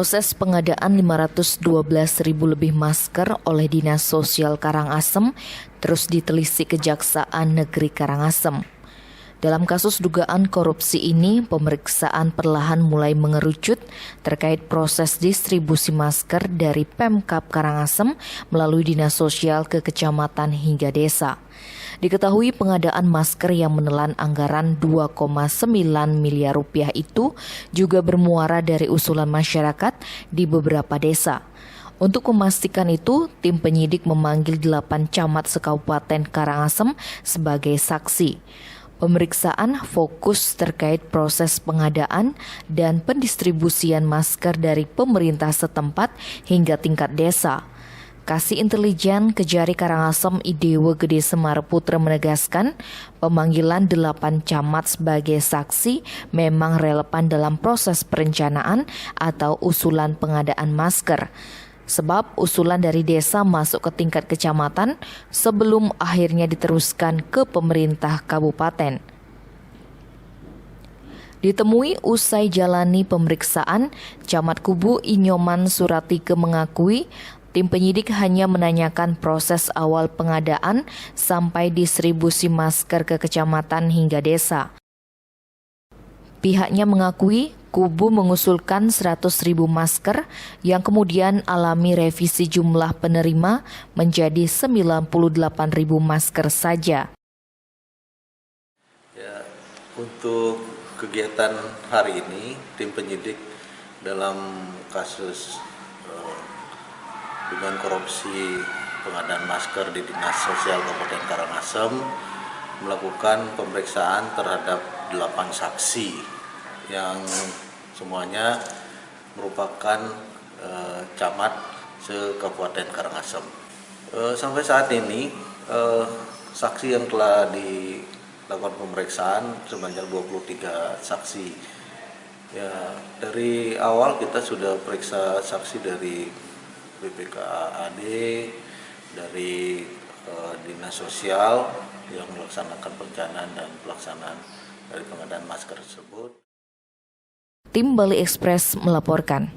Proses pengadaan 512.000 lebih masker oleh Dinas Sosial Karangasem terus ditelisik Kejaksaan Negeri Karangasem. Dalam kasus dugaan korupsi ini, pemeriksaan perlahan mulai mengerucut terkait proses distribusi masker dari Pemkab Karangasem melalui Dinas Sosial ke kecamatan hingga desa. Diketahui pengadaan masker yang menelan anggaran 2,9 miliar rupiah itu juga bermuara dari usulan masyarakat di beberapa desa. Untuk memastikan itu, tim penyidik memanggil 8 camat sekabupaten Karangasem sebagai saksi. Pemeriksaan fokus terkait proses pengadaan dan pendistribusian masker dari pemerintah setempat hingga tingkat desa. Kasih Intelijen Kejari Karangasem Idewa Gede Semar Putra menegaskan pemanggilan 8 camat sebagai saksi memang relevan dalam proses perencanaan atau usulan pengadaan masker. Sebab usulan dari desa masuk ke tingkat kecamatan sebelum akhirnya diteruskan ke pemerintah kabupaten. Ditemui usai jalani pemeriksaan, Camat Kubu Inyoman Suratike mengakui tim penyidik hanya menanyakan proses awal pengadaan sampai distribusi masker ke kecamatan hingga desa. Pihaknya mengakui Kubu mengusulkan 100.000 masker yang kemudian alami revisi jumlah penerima menjadi 98.000 masker saja. Ya, untuk kegiatan hari ini, tim penyidik dalam kasus dugaan korupsi pengadaan masker di Dinas Sosial Kabupaten Karangasem melakukan pemeriksaan terhadap 8 saksi yang semuanya merupakan camat se-Kabupaten Karangasem. Sampai saat ini saksi yang telah dilakukan pemeriksaan sebanyak 23 saksi. Ya, dari awal kita sudah periksa saksi dari BPKAD, dari Dinas Sosial yang melaksanakan perencanaan dan pelaksanaan dari pengadaan masker tersebut. Tim Bali Express melaporkan.